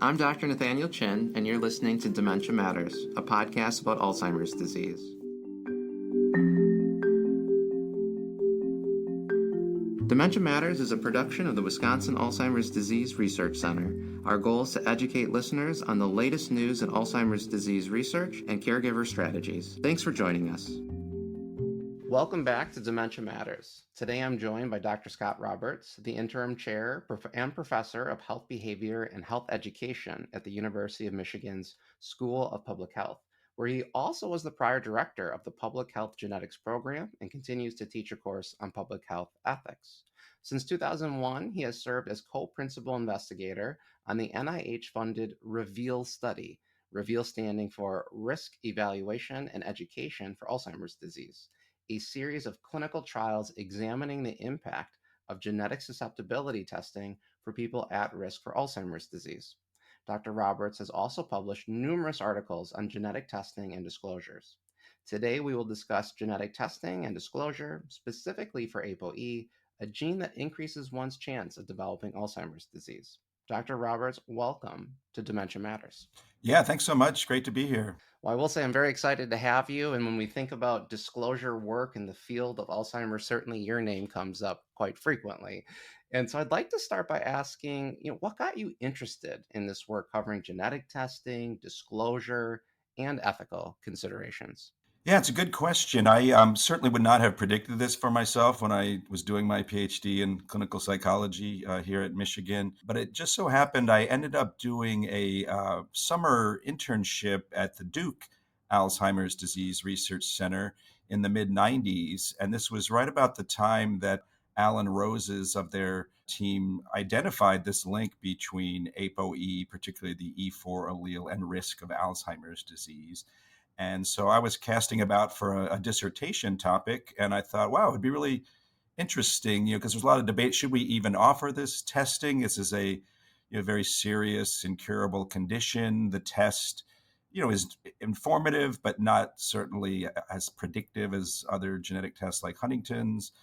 I'm Dr. Nathaniel Chin, and you're listening to Dementia Matters, a podcast about Alzheimer's disease. Dementia Matters is a production of the Wisconsin Alzheimer's Disease Research Center. Our goal is to educate listeners on the latest news in Alzheimer's disease research and caregiver strategies. Thanks for joining us. Welcome back to Dementia Matters. Today I'm joined by Dr. Scott Roberts, the interim chair and professor of health behavior and health education at the University of Michigan's School of Public Health, where he also was the prior director of the Public Health Genetics Program and continues to teach a course on public health ethics. Since 2001, he has served as co-principal investigator on the NIH-funded REVEAL study, REVEAL standing for Risk Evaluation and Education for Alzheimer's Disease, a series of clinical trials examining the impact of genetic susceptibility testing for people at risk for Alzheimer's disease. Dr. Roberts has also published numerous articles on genetic testing and disclosures. Today, we will discuss genetic testing and disclosure, specifically for APOE, a gene that increases one's chance of developing Alzheimer's disease. Dr. Roberts, welcome to Dementia Matters. Yeah, thanks so much. Great to be here. Well, I will say I'm very excited to have you. And when we think about disclosure work in the field of Alzheimer's, certainly your name comes up quite frequently. And so I'd like to start by asking, what got you interested in this work covering genetic testing, disclosure, and ethical considerations? Yeah, it's a good question. I certainly would not have predicted this for myself when I was doing my PhD in clinical psychology here at Michigan. But it just so happened I ended up doing a summer internship at the Duke Alzheimer's Disease Research Center in the mid-90s. And this was right about the time that Alan Roses of their team identified this link between APOE, particularly the E4 allele, and risk of Alzheimer's disease. And so I was casting about for a dissertation topic, and I thought, wow, it'd be really interesting, because there's a lot of debate. Should we even offer this testing? This is a very serious, incurable condition. The test, is informative, but not certainly as predictive as other genetic tests like Huntington's.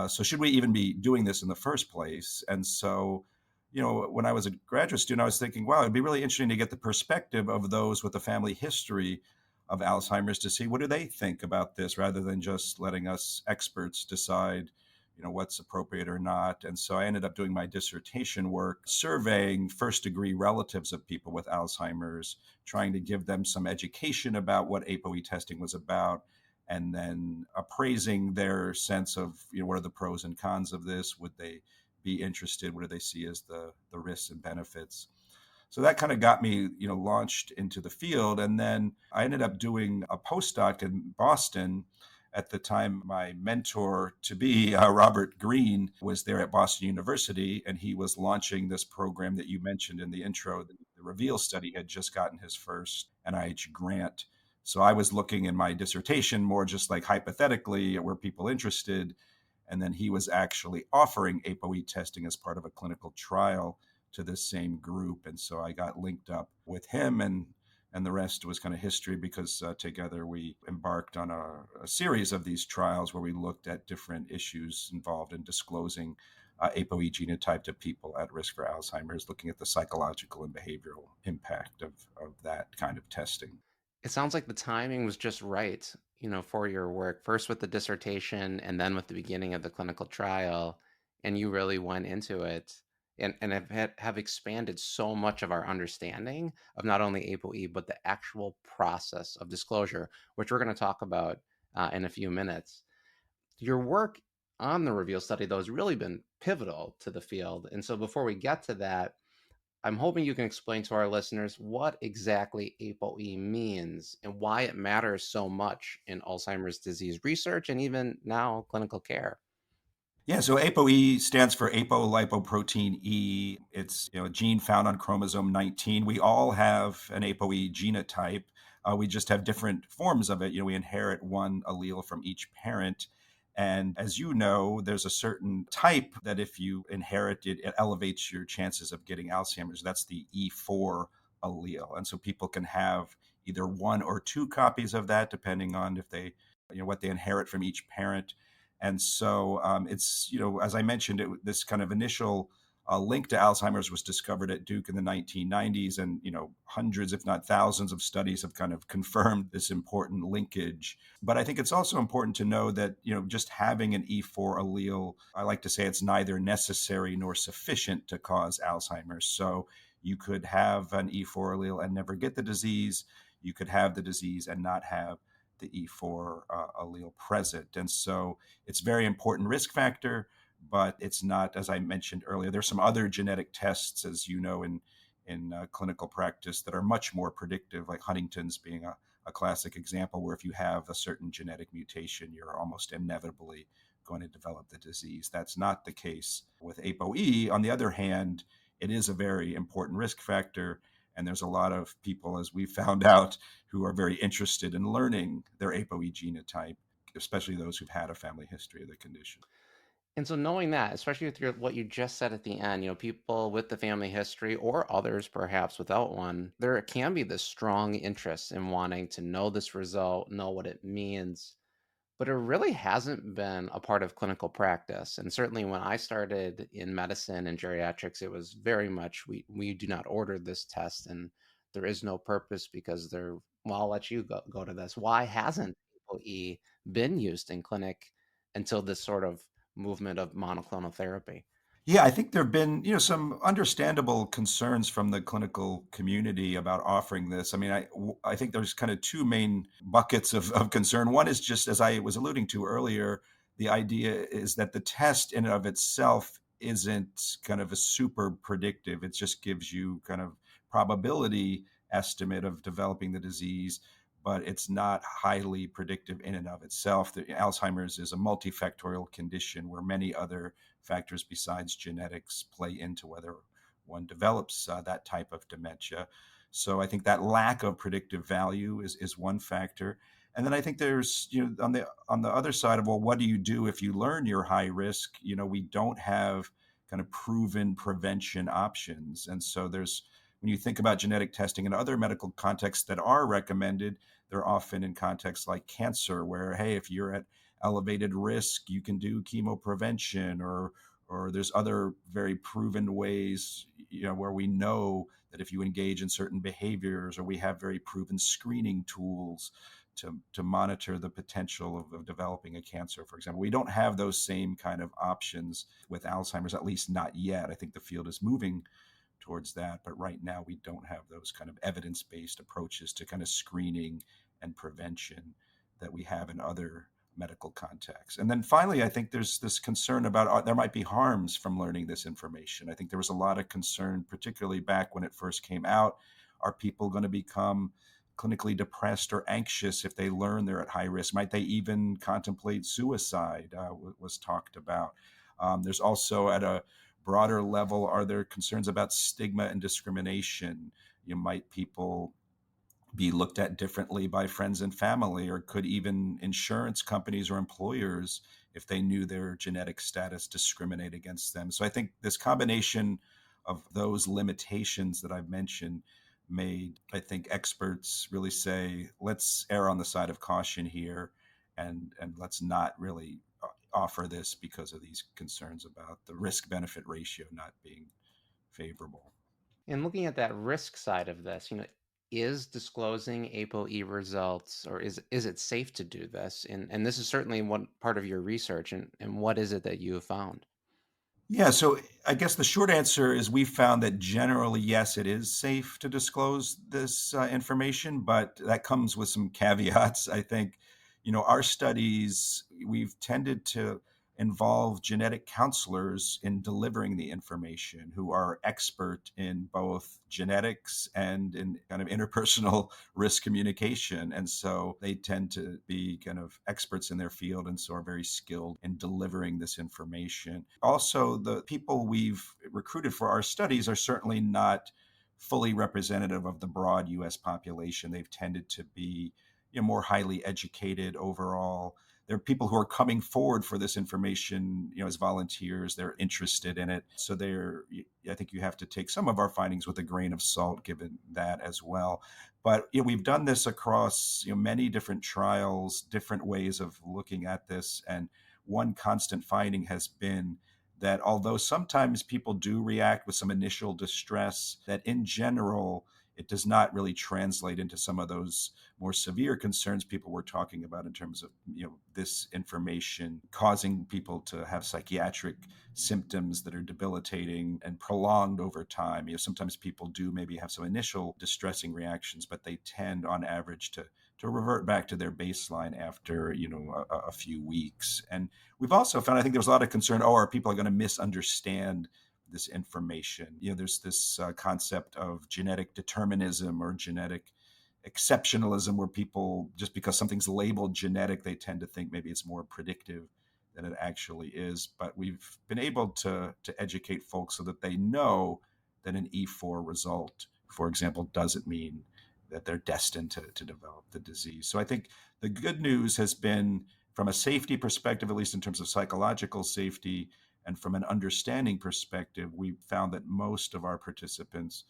So should we even be doing this in the first place? And so, when I was a graduate student, I was thinking, wow, it'd be really interesting to get the perspective of those with a family history of Alzheimer's to see what do they think about this, rather than just letting us experts decide, what's appropriate or not. And so I ended up doing my dissertation work surveying first-degree relatives of people with Alzheimer's, trying to give them some education about what APOE testing was about, and then appraising their sense of, what are the pros and cons of this? Would they be interested? What do they see as the risks and benefits? So that kind of got me, launched into the field. And then I ended up doing a postdoc in Boston. At the time, my mentor to be, Robert Green, was there at Boston University, and he was launching this program that you mentioned in the intro. The REVEAL study had just gotten his first NIH grant. So I was looking in my dissertation more just like hypothetically, were people interested? And then he was actually offering APOE testing as part of a clinical trial to this same group. And so I got linked up with him, and the rest was kind of history, because together we embarked on a series of these trials where we looked at different issues involved in disclosing APOE genotype to people at risk for Alzheimer's, looking at the psychological and behavioral impact of that kind of testing. It sounds like the timing was just right, for your work, first with the dissertation and then with the beginning of the clinical trial. And you really went into it and have expanded so much of our understanding of not only APOE, but the actual process of disclosure, which we're going to talk about in a few minutes. Your work on the REVEAL study, though, has really been pivotal to the field. And so before we get to that, I'm hoping you can explain to our listeners what exactly APOE means and why it matters so much in Alzheimer's disease research and even now clinical care. Yeah, so APOE stands for apolipoprotein E. It's a gene found on chromosome 19. We all have an APOE genotype. We just have different forms of it. We inherit one allele from each parent. And as you know, there's a certain type that if you inherit it, it elevates your chances of getting Alzheimer's. That's the E4 allele. And so people can have either one or two copies of that, depending on if they, what they inherit from each parent. And so it's, as I mentioned, this kind of initial A link to Alzheimer's was discovered at Duke in the 1990s, and hundreds, if not thousands, of studies have kind of confirmed this important linkage. But I think it's also important to know that just having an E4 allele, I like to say it's neither necessary nor sufficient to cause Alzheimer's. So you could have an E4 allele and never get the disease. You could have the disease and not have the E4 allele present. And so it's a very important risk factor, but it's not, as I mentioned earlier, there's some other genetic tests, as you know, in clinical practice that are much more predictive, like Huntington's being a classic example, where if you have a certain genetic mutation, you're almost inevitably going to develop the disease. That's not the case with APOE. On the other hand, it is a very important risk factor. And there's a lot of people, as we found out, who are very interested in learning their APOE genotype, especially those who've had a family history of the condition. And so knowing that, especially with what you just said at the end, people with the family history or others perhaps without one, there can be this strong interest in wanting to know this result, know what it means. But it really hasn't been a part of clinical practice. And certainly when I started in medicine and geriatrics, it was very much we do not order this test and there is no purpose because well, I'll let you go to this. Why hasn't ApoE been used in clinic until this sort of movement of monoclonal therapy? Yeah, I think there have been, some understandable concerns from the clinical community about offering this. I mean, I think there's kind of two main buckets of concern. One is just, as I was alluding to earlier, the idea is that the test in and of itself isn't kind of a super predictive. It just gives you kind of probability estimate of developing the disease, but it's not highly predictive in and of itself. Alzheimer's is a multifactorial condition where many other factors besides genetics play into whether one develops that type of dementia. So I think that lack of predictive value is one factor. And then I think there's, on the other side of, well, what do you do if you learn you're high risk? We don't have kind of proven prevention options. And so when you think about genetic testing in other medical contexts that are recommended, they're often in contexts like cancer, where, hey, if you're at elevated risk, you can do chemoprevention, or there's other very proven ways, where we know that if you engage in certain behaviors, or we have very proven screening tools to monitor the potential of developing a cancer, for example. We don't have those same kind of options with Alzheimer's, at least not yet. I think the field is moving towards that, but right now we don't have those kind of evidence-based approaches to kind of screening and prevention that we have in other medical contexts. And then finally, I think there's this concern about there might be harms from learning this information. I think there was a lot of concern, particularly back when it first came out. Are people going to become clinically depressed or anxious if they learn they're at high risk? Might they even contemplate suicide? Was talked about. There's also, at a broader level, are there concerns about stigma and discrimination? Might people be looked at differently by friends and family, or could even insurance companies or employers, if they knew their genetic status, discriminate against them? So I think this combination of those limitations that I've mentioned made, I think, experts really say, let's err on the side of caution here, and let's not really offer this because of these concerns about the risk benefit ratio not being favorable. And looking at that risk side of this, is disclosing ApoE results, or is it safe to do this? And this is certainly one part of your research. And what is it that you have found? Yeah, so I guess the short answer is we found that generally, yes, it is safe to disclose this information, but that comes with some caveats. I think, our studies, we've tended to involve genetic counselors in delivering the information, who are expert in both genetics and in kind of interpersonal risk communication. And so they tend to be kind of experts in their field, and so are very skilled in delivering this information. Also, the people we've recruited for our studies are certainly not fully representative of the broad US population. They've tended to be, more highly educated overall. There are people who are coming forward for this information, as volunteers. They're interested in it. So I think you have to take some of our findings with a grain of salt, given that as well. But we've done this across many different trials, different ways of looking at this. And one constant finding has been that although sometimes people do react with some initial distress, that in general, it does not really translate into some of those more severe concerns people were talking about in terms of this information causing people to have psychiatric symptoms that are debilitating and prolonged over time. Sometimes people do maybe have some initial distressing reactions, but they tend on average to revert back to their baseline after a few weeks. And we've also found, I think there was a lot of concern, are people going to misunderstand this information? There's this concept of genetic determinism or genetic exceptionalism, where people, just because something's labeled genetic, they tend to think maybe it's more predictive than it actually is. But we've been able to educate folks so that they know that an E4 result, for example, doesn't mean that they're destined to develop the disease. So I think the good news has been, from a safety perspective, at least in terms of psychological safety, and from an understanding perspective, we found that most of our participants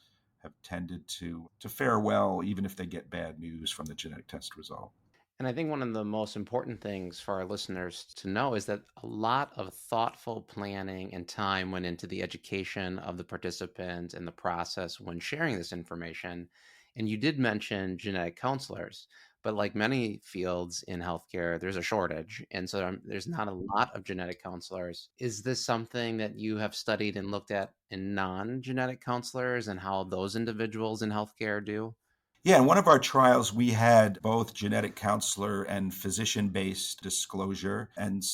have tended to fare well, even if they get bad news from the genetic test result. And I think one of the most important things for our listeners to know is that a lot of thoughtful planning and time went into the education of the participants and the process when sharing this information. And you did mention genetic counselors, but like many fields in healthcare, there's a shortage. And so there's not a lot of genetic counselors. Is this something that you have studied and looked at in non genetic counselors and how those individuals in healthcare do? Yeah, in one of our trials, we had both genetic counselor and physician based disclosure. And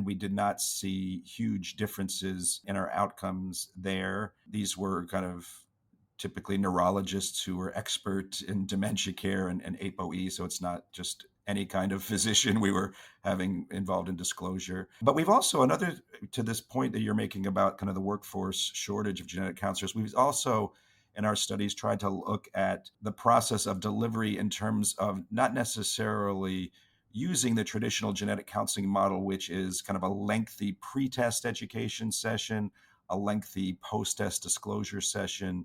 we did not see huge differences in our outcomes there. These were kind of typically neurologists who are expert in dementia care and APOE. So it's not just any kind of physician we were having involved in disclosure. But we've also, to this point that you're making about kind of the workforce shortage of genetic counselors, we've also in our studies tried to look at the process of delivery in terms of not necessarily using the traditional genetic counseling model, which is kind of a lengthy pre-test education session, a lengthy post-test disclosure session,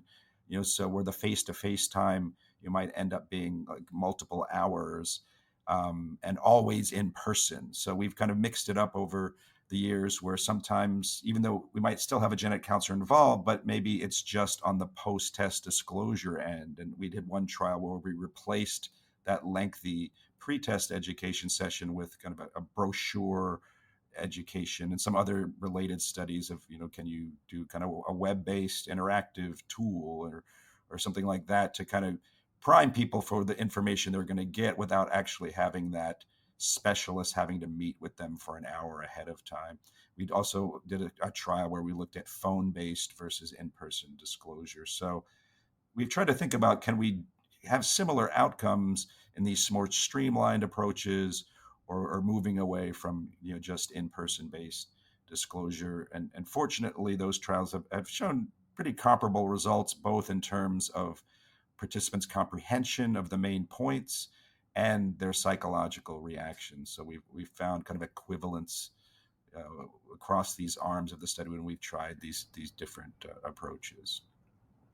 so where the face-to-face time you might end up being like multiple hours, and always in person. So we've kind of mixed it up over the years, where sometimes, even though we might still have a genetic counselor involved, but maybe it's just on the post-test disclosure end. And we did one trial where we replaced that lengthy pre-test education session with kind of a brochure education and some other related studies of, can you do kind of a web-based interactive tool or something like that to kind of prime people for the information they're going to get without actually having that specialist having to meet with them for an hour ahead of time. We also did a trial where we looked at phone-based versus in-person disclosure. So we've tried to think about, can we have similar outcomes in these more streamlined approaches, or moving away from just in-person based disclosure. And fortunately, those trials have shown pretty comparable results, both in terms of participants' comprehension of the main points and their psychological reactions. So we've found kind of equivalence across these arms of the study when we've tried these different approaches.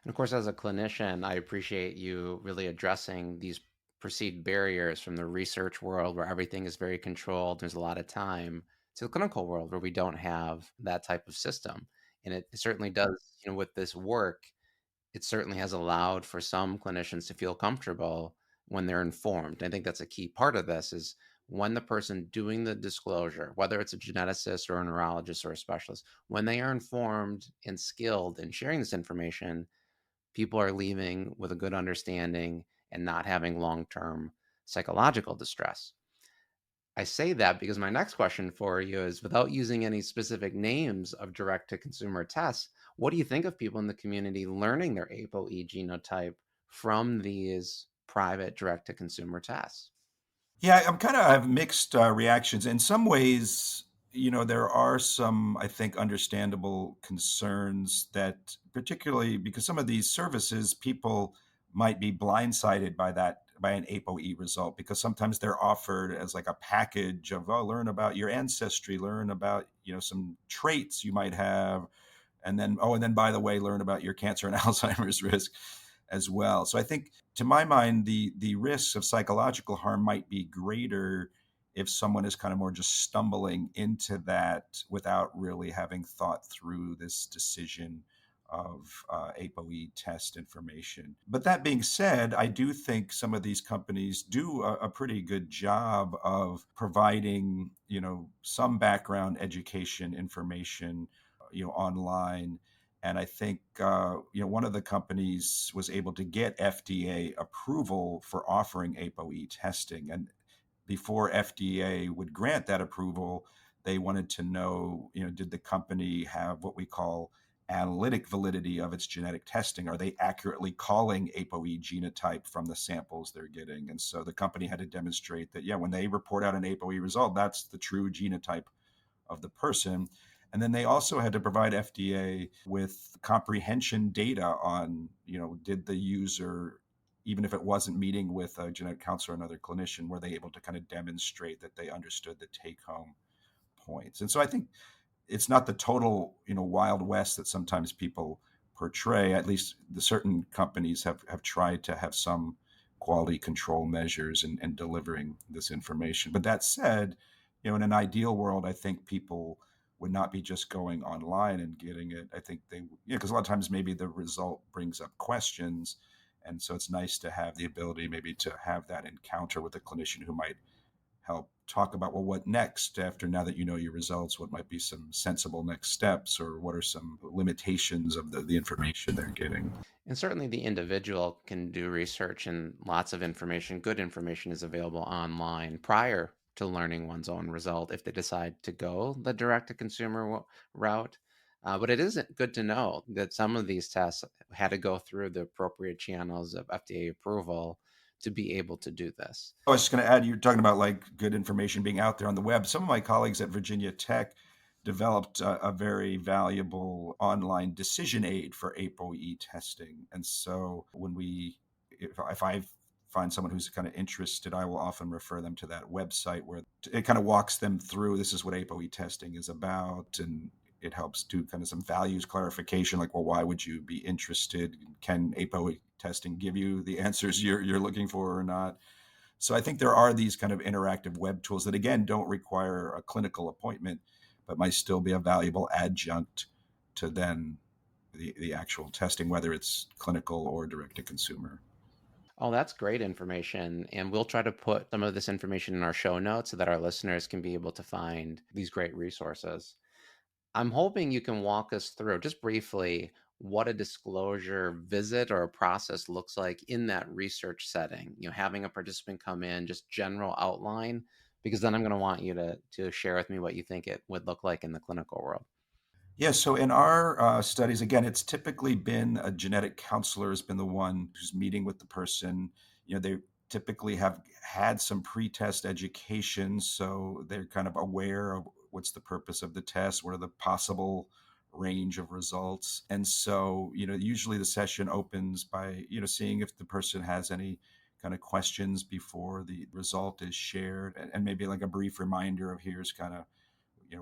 And of course, as a clinician, I appreciate you really addressing these perceived barriers from the research world where everything is very controlled, there's a lot of time, to the clinical world where we don't have that type of system. And it certainly does, with this work, it certainly has allowed for some clinicians to feel comfortable when they're informed. I think that's a key part of this is when the person doing the disclosure, whether it's a geneticist or a neurologist or a specialist, when they are informed and skilled in sharing this information, people are leaving with a good understanding and not having long-term psychological distress. I say that because my next question for you is, without using any specific names of direct to consumer tests, what do you think of people in the community learning their ApoE genotype from these private direct to consumer tests? Yeah, I have mixed reactions. In some ways, there are some, I think, understandable concerns that, particularly because some of these services, people might be blindsided by an ApoE result, because sometimes they're offered as like a package of, oh, learn about your ancestry, learn about, some traits you might have, and then by the way, learn about your cancer and Alzheimer's risk as well. So I think, to my mind, the risks of psychological harm might be greater if someone is kind of more just stumbling into that without really having thought through this decision of APOE test information. But that being said, I do think some of these companies do a pretty good job of providing, some background education information, online. And I think, one of the companies was able to get FDA approval for offering APOE testing. And before FDA would grant that approval, they wanted to know, did the company have what we call analytic validity of its genetic testing? Are they accurately calling APOE genotype from the samples they're getting? And so the company had to demonstrate that, yeah, when they report out an APOE result, that's the true genotype of the person. And then they also had to provide FDA with comprehension data on, did the user, even if it wasn't meeting with a genetic counselor or another clinician, were they able to kind of demonstrate that they understood the take home points? And so I think it's not the total, Wild West that sometimes people portray. At least the certain companies have tried to have some quality control measures and delivering this information. But that said, in an ideal world, I think people would not be just going online and getting it. I think they, because a lot of times maybe the result brings up questions. And so it's nice to have the ability maybe to have that encounter with a clinician who might help talk about, well, what next after, now that you know your results, what might be some sensible next steps, or what are some limitations of the information they're getting. And certainly the individual can do research, and lots of information, good information is available online prior to learning one's own result if they decide to go the direct to consumer route. But it isn't good to know that some of these tests had to go through the appropriate channels of FDA approval to be able to do this. I was just going to add, you're talking about like good information being out there on the web. Some of my colleagues at Virginia Tech developed a very valuable online decision aid for APOE testing. And so if I find someone who's kind of interested, I will often refer them to that website where it kind of walks them through, this is what APOE testing is about. And it helps do kind of some values clarification, like, well, why would you be interested? Can APOE testing give you the answers you're looking for or not? So I think there are these kind of interactive web tools that, again, don't require a clinical appointment, but might still be a valuable adjunct to then the actual testing, whether it's clinical or direct to consumer. Oh, that's great information. And we'll try to put some of this information in our show notes so that our listeners can be able to find these great resources. I'm hoping you can walk us through just briefly what a disclosure visit or a process looks like in that research setting. Having a participant come in, just general outline, because then I'm going to want you to share with me what you think it would look like in the clinical world. Yeah, so in our studies, again, it's typically been a genetic counselor has been the one who's meeting with the person. They typically have had some pre-test education, so they're kind of aware of what's the purpose of the test, what are the possible range of results. And so, usually the session opens by, seeing if the person has any kind of questions before the result is shared, and maybe like a brief reminder of here's kind of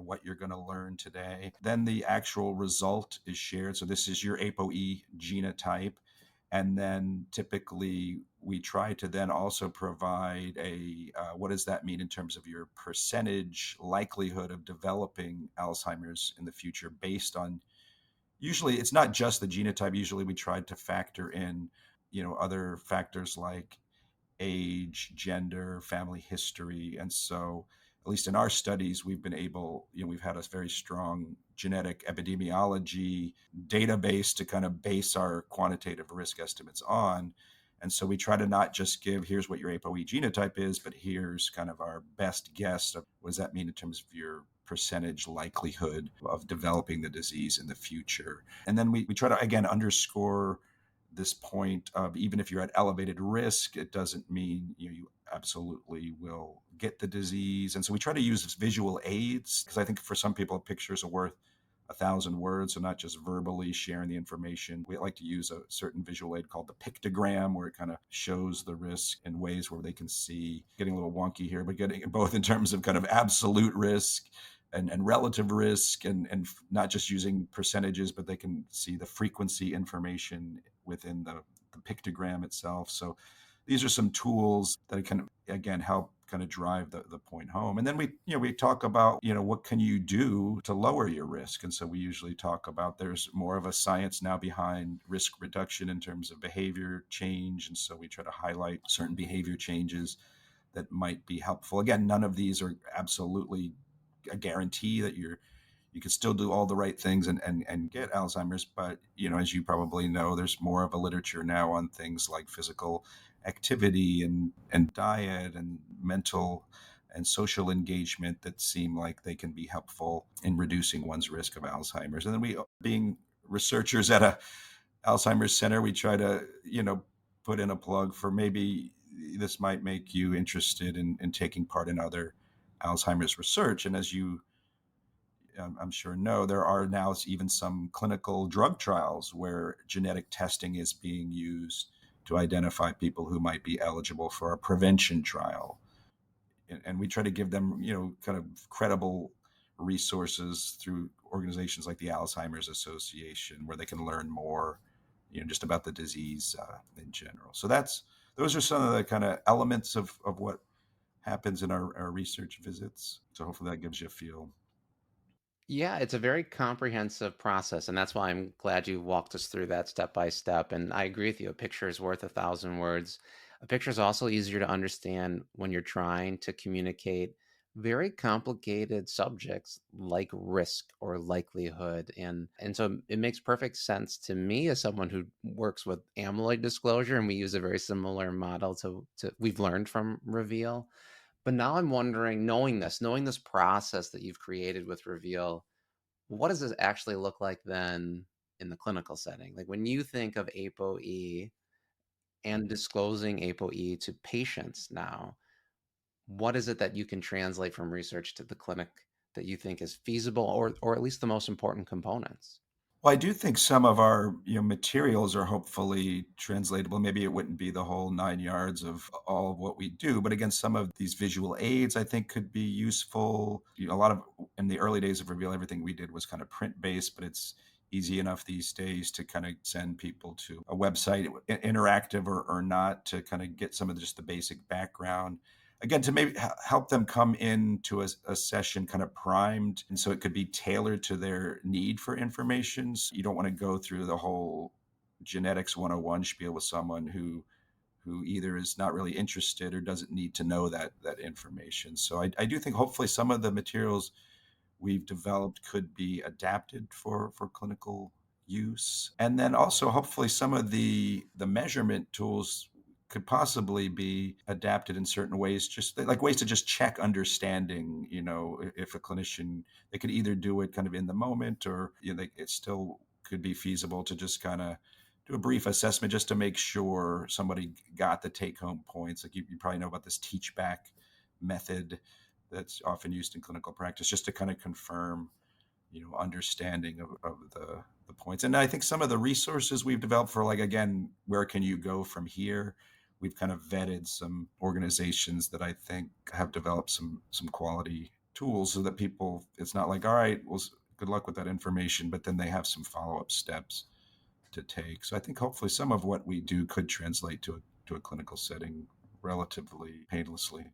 what you're going to learn today. Then the actual result is shared. So this is your APOE genotype. And then typically we try to then also provide what does that mean in terms of your percentage likelihood of developing Alzheimer's in the future based on, usually it's not just the genotype. Usually we try to factor in, other factors like age, gender, family history. And so, at least in our studies, we've been able, we've had a very strong genetic epidemiology database to kind of base our quantitative risk estimates on. And so we try to not just give, here's what your APOE genotype is, but here's kind of our best guess of what does that mean in terms of your percentage likelihood of developing the disease in the future. And then we try to, again, underscore this point of, even if you're at elevated risk, it doesn't mean you absolutely will get the disease. And so we try to use visual aids, because I think for some people, a picture is worth 1,000 words. So not just verbally sharing the information. We like to use a certain visual aid called the pictogram, where it kind of shows the risk in ways where they can see, getting a little wonky here, but getting both in terms of kind of absolute risk and relative risk, and not just using percentages, but they can see the frequency information within the pictogram itself. So these are some tools that can, again, help kind of drive the point home. And then we talk about, what can you do to lower your risk? And so we usually talk about there's more of a science now behind risk reduction in terms of behavior change. And so we try to highlight certain behavior changes that might be helpful. Again, none of these are absolutely a guarantee that you can still do all the right things and get Alzheimer's. But, as you probably know, there's more of a literature now on things like physical activity and diet and mental and social engagement that seem like they can be helpful in reducing one's risk of Alzheimer's. And then we, being researchers at a Alzheimer's center, we try to, put in a plug for maybe this might make you interested in taking part in other Alzheimer's research. And as you I'm sure know, there are now even some clinical drug trials where genetic testing is being used to identify people who might be eligible for a prevention trial. And we try to give them, kind of credible resources through organizations like the Alzheimer's Association, where they can learn more, just about the disease in general. So those are some of the kind of elements of what happens in our research visits. So hopefully that gives you a feel. Yeah, it's a very comprehensive process, and that's why I'm glad you walked us through that step by step. And I agree with you. A picture is worth 1,000 words. A picture is also easier to understand when you're trying to communicate very complicated subjects like risk or likelihood. And so it makes perfect sense to me as someone who works with amyloid disclosure, and we use a very similar model to we've learned from Reveal. But now I'm wondering, knowing this process that you've created with Reveal, what does this actually look like then in the clinical setting? Like when you think of APOE and disclosing APOE to patients now, what is it that you can translate from research to the clinic that you think is feasible, or at least the most important components? Well, I do think some of our materials are hopefully translatable. Maybe it wouldn't be the whole 9 yards of all of what we do, but again, some of these visual aids I think could be useful. A lot of in the early days of Reveal, everything we did was kind of print based, but it's easy enough these days to kind of send people to a website, interactive or not, to kind of get some of just the basic background, again, to maybe help them come into a session kind of primed, and so it could be tailored to their need for information. So you don't want to go through the whole genetics 101 spiel with someone who either is not really interested or doesn't need to know that information. So I do think hopefully some of the materials we've developed could be adapted for clinical use. And then also hopefully some of the measurement tools could possibly be adapted in certain ways, just like ways to just check understanding, if a clinician, they could either do it kind of in the moment, or it still could be feasible to just kind of do a brief assessment just to make sure somebody got the take home points. Like you probably know about this teach back method that's often used in clinical practice, just to kind of confirm, understanding of the points. And I think some of the resources we've developed for, like, again, where can you go from here? We've kind of vetted some organizations that I think have developed some quality tools, so that people, it's not like, all right, well, good luck with that information, but then they have some follow-up steps to take. So I think hopefully some of what we do could translate to a clinical setting relatively painlessly.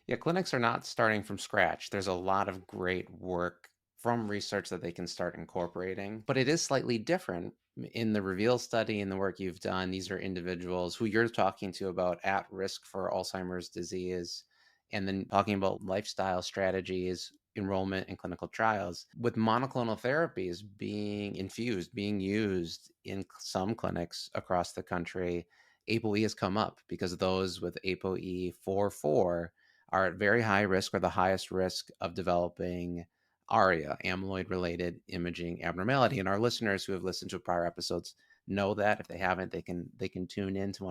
Yeah, clinics are not starting from scratch. There's a lot of great work from research that they can start incorporating, but it is slightly different. In the Reveal study and the work you've done, these are individuals who you're talking to about at risk for Alzheimer's disease, and then talking about lifestyle strategies, enrollment in clinical trials, with monoclonal therapies being infused, being used in some clinics across the country. ApoE has come up because those with ApoE 4/4 are at very high risk, or the highest risk of developing ARIA, amyloid related imaging abnormality. And our listeners who have listened to prior episodes know that. If they haven't, they can tune in to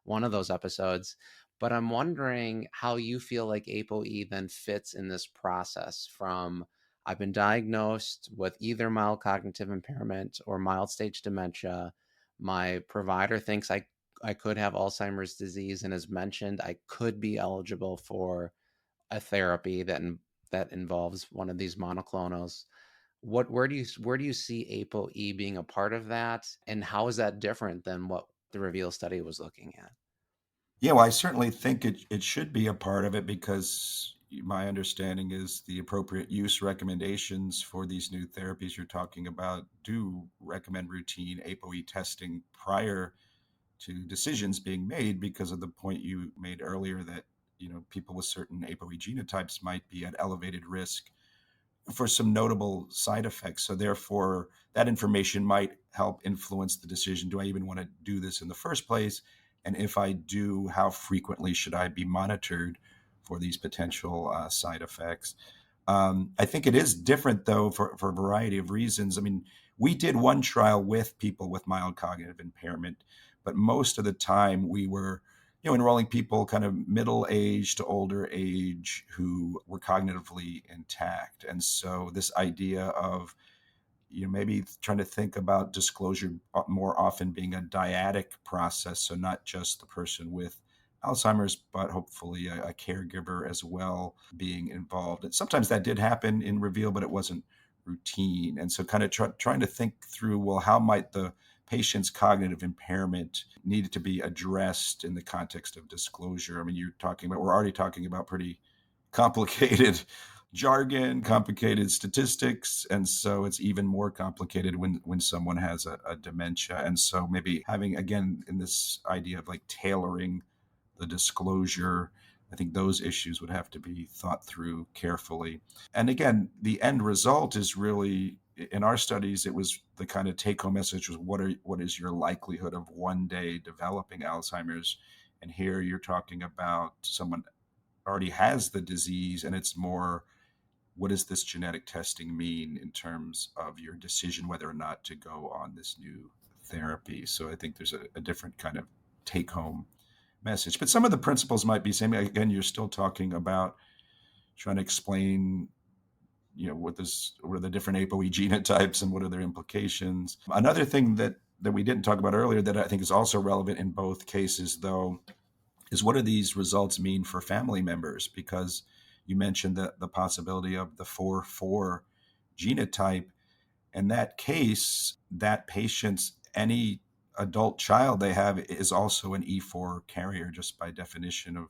one of those episodes. But I'm wondering how you feel like ApoE then fits in this process from I've been diagnosed with either mild cognitive impairment or mild stage dementia. My provider thinks I could have Alzheimer's disease, and as mentioned, I could be eligible for a therapy that involves one of these monoclonals. Where do you see ApoE being a part of that, and how is that different than what the Reveal study was looking at? Yeah, well, I certainly think it should be a part of it because my understanding is the appropriate use recommendations for these new therapies you're talking about do recommend routine APOE testing prior to decisions being made because of the point you made earlier that people with certain APOE genotypes might be at elevated risk for some notable side effects. So therefore, that information might help influence the decision. Do I even want to do this in the first place? And if I do, how frequently should I be monitored for these potential side effects? I think it is different though for a variety of reasons. I mean, we did one trial with people with mild cognitive impairment, but most of the time we were enrolling people kind of middle age to older age who were cognitively intact. And so this idea of maybe trying to think about disclosure more often being a dyadic process, so not just the person with Alzheimer's, but hopefully a caregiver as well being involved. And sometimes that did happen in Reveal, but it wasn't routine. And so, kind of trying to think through, well, how might the patient's cognitive impairment needed to be addressed in the context of disclosure? I mean, we're already talking about pretty complicated jargon, complicated statistics, and so it's even more complicated when someone has a dementia. And so maybe having again in this idea of like tailoring the disclosure, I think those issues would have to be thought through carefully. And again, the end result is really in our studies, it was the kind of take home message was what is your likelihood of one day developing Alzheimer's? And here you're talking about someone already has the disease, and it's more what does this genetic testing mean in terms of your decision whether or not to go on this new therapy? So I think there's a different kind of take home message. But some of the principles might be same. Again, you're still talking about trying to explain, what are the different APOE genotypes and what are their implications. Another thing that we didn't talk about earlier that I think is also relevant in both cases, though, is what do these results mean for family members? Because you mentioned the possibility of the 4-4 genotype. In that case, that patient's any adult child they have is also an E4 carrier, just by definition of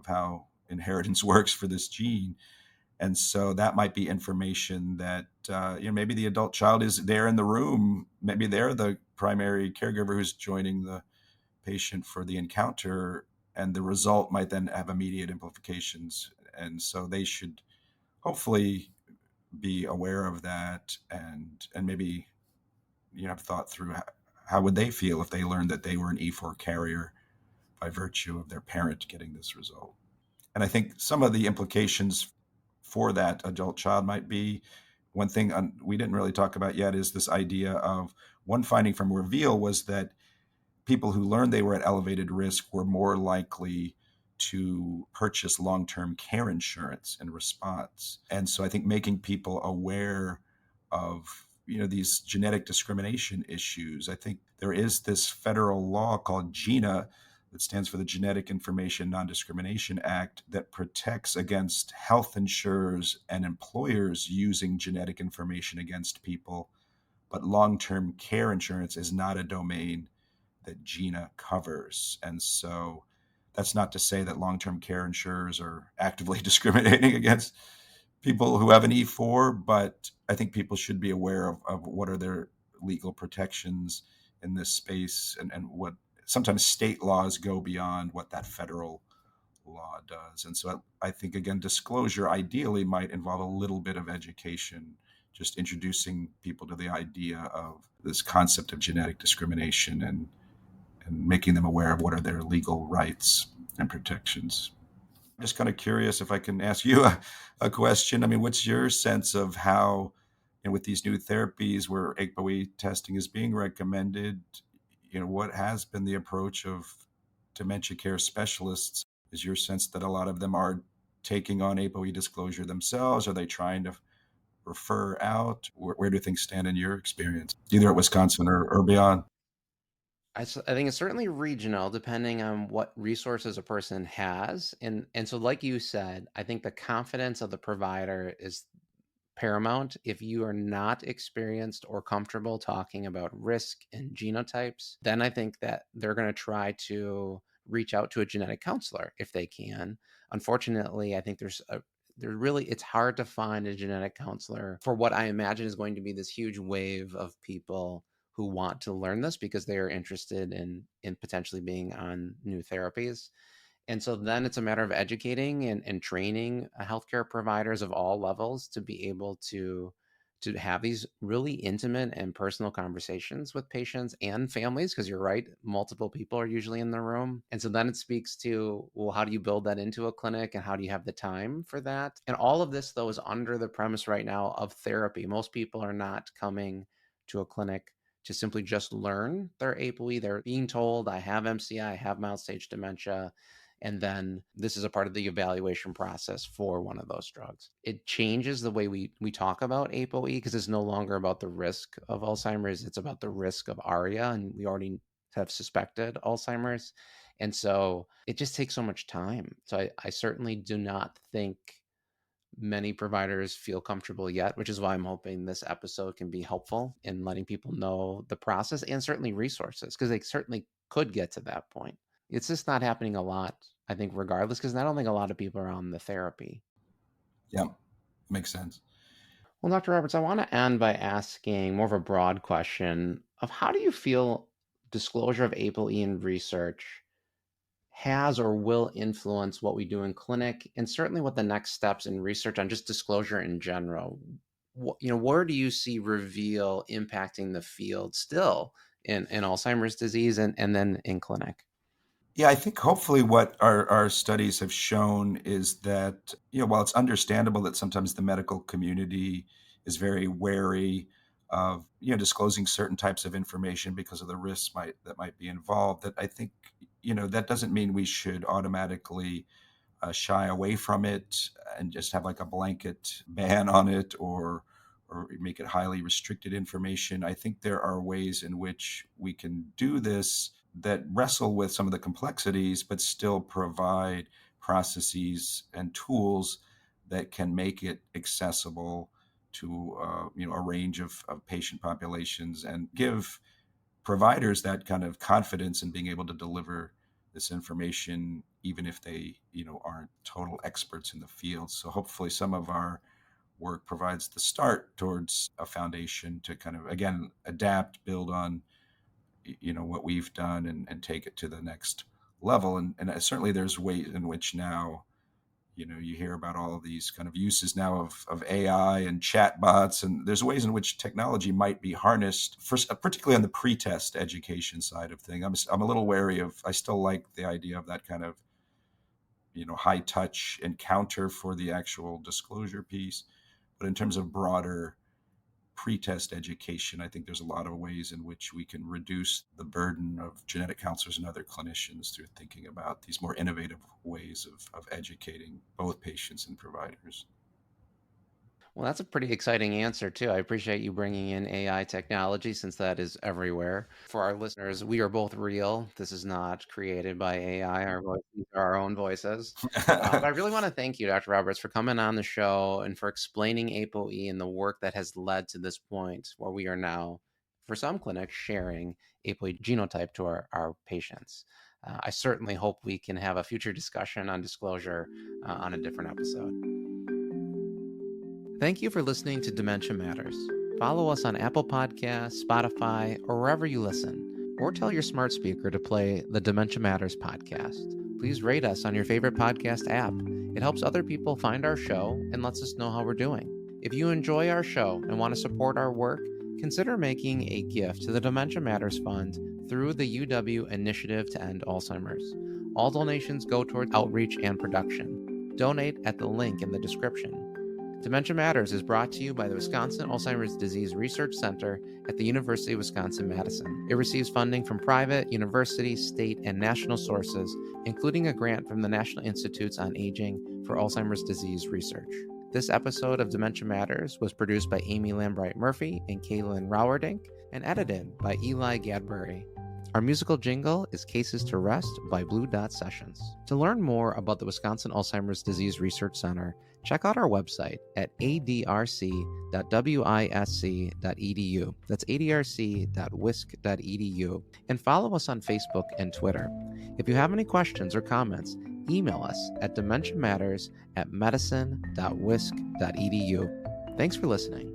how inheritance works for this gene. And so that might be information that maybe the adult child is there in the room. Maybe they're the primary caregiver who's joining the patient for the encounter, and the result might then have immediate implications. And so they should hopefully be aware of that, and maybe have thought through how would they feel if they learned that they were an E4 carrier by virtue of their parent getting this result. And I think some of the implications for that adult child might be one thing we didn't really talk about yet is this idea of one finding from Reveal was that people who learned they were at elevated risk were more likely to purchase long-term care insurance in response. And so I think making people aware of these genetic discrimination issues. I think there is this federal law called GINA that stands for the Genetic Information Non-Discrimination Act that protects against health insurers and employers using genetic information against people, but long-term care insurance is not a domain that GINA covers. And so that's not to say that long-term care insurers are actively discriminating against people who have an E4, but I think people should be aware of what are their legal protections in this space, and what sometimes state laws go beyond what that federal law does. And so I think, again, disclosure ideally might involve a little bit of education, just introducing people to the idea of this concept of genetic discrimination, and making them aware of what are their legal rights and protections. I'm just kind of curious if I can ask you a question. I mean, what's your sense of how, with these new therapies where APOE testing is being recommended, what has been the approach of dementia care specialists? Is your sense that a lot of them are taking on APOE disclosure themselves? Are they trying to refer out? Where do things stand in your experience, either at Wisconsin or beyond? I think it's certainly regional depending on what resources a person has. And so like you said, I think the confidence of the provider is paramount. If you are not experienced or comfortable talking about risk and genotypes, then I think that they're going to try to reach out to a genetic counselor if they can. Unfortunately, I think it's hard to find a genetic counselor for what I imagine is going to be this huge wave of people who want to learn this because they are interested in potentially being on new therapies. And so then it's a matter of educating and training healthcare providers of all levels to be able to have these really intimate and personal conversations with patients and families, because you're right, multiple people are usually in the room. And so then it speaks to, well, how do you build that into a clinic and how do you have the time for that? And all of this, though, is under the premise right now of therapy. Most people are not coming to a clinic to simply just learn their APOE. They're being told, I have MCI, I have mild stage dementia. And then this is a part of the evaluation process for one of those drugs. It changes the way we talk about APOE because it's no longer about the risk of Alzheimer's. It's about the risk of ARIA, and we already have suspected Alzheimer's. And so it just takes so much time. So I certainly do not think many providers feel comfortable yet, which is why I'm hoping this episode can be helpful in letting people know the process and certainly resources, because they certainly could get to that point. It's just not happening a lot, I think, regardless, because I don't think a lot of people are on the therapy. Yeah, makes sense. Well, Dr. Roberts, I want to end by asking more of a broad question of how do you feel disclosure of APOE in research has or will influence what we do in clinic, and certainly what the next steps in research on just disclosure in general? Where do you see reveal impacting the field still in Alzheimer's disease and then in clinic? Yeah, I think hopefully what our studies have shown is that, while it's understandable that sometimes the medical community is very wary of, disclosing certain types of information because of the risks that might be involved, that I think, that doesn't mean we should automatically shy away from it and just have like a blanket ban on it or make it highly restricted information. I think there are ways in which we can do this that wrestle with some of the complexities, but still provide processes and tools that can make it accessible to a range of patient populations and give providers that kind of confidence in being able to deliver this information, even if they aren't total experts in the field. So hopefully some of our work provides the start towards a foundation to kind of, again, adapt, build on what we've done and take it to the next level. And certainly there's ways in which now you hear about all of these kind of uses now of AI and chatbots, and there's ways in which technology might be harnessed for, particularly on the pre-test education side of things. I'm a little wary of, I still like the idea of that kind of, high touch encounter for the actual disclosure piece. But in terms of broader pre-test education, I think there's a lot of ways in which we can reduce the burden of genetic counselors and other clinicians through thinking about these more innovative ways of educating both patients and providers. Well, that's a pretty exciting answer, too. I appreciate you bringing in AI technology since that is everywhere. For our listeners, we are both real. This is not created by AI. Our voices are our own voices. But I really want to thank you, Dr. Roberts, for coming on the show and for explaining APOE and the work that has led to this point where we are now, for some clinics, sharing APOE genotype to our patients. I certainly hope we can have a future discussion on disclosure on a different episode. Thank you for listening to Dementia Matters. Follow us on Apple Podcasts, Spotify, or wherever you listen. Or tell your smart speaker to play the Dementia Matters podcast. Please rate us on your favorite podcast app. It helps other people find our show and lets us know how we're doing. If you enjoy our show and want to support our work, consider making a gift to the Dementia Matters Fund through the UW Initiative to End Alzheimer's. All donations go toward outreach and production. Donate at the link in the description. Dementia Matters is brought to you by the Wisconsin Alzheimer's Disease Research Center at the University of Wisconsin-Madison. It receives funding from private, university, state, and national sources, including a grant from the National Institutes on Aging for Alzheimer's Disease Research. This episode of Dementia Matters was produced by Amy Lambright Murphy and Kaylin Rauerdink and edited by Eli Gadbury. Our musical jingle is Cases to Rest by Blue Dot Sessions. To learn more about the Wisconsin Alzheimer's Disease Research Center, check out our website at adrc.wisc.edu. That's adrc.wisc.edu. And follow us on Facebook and Twitter. If you have any questions or comments, email us at dementiamatters@medicine.wisc.edu. Thanks for listening.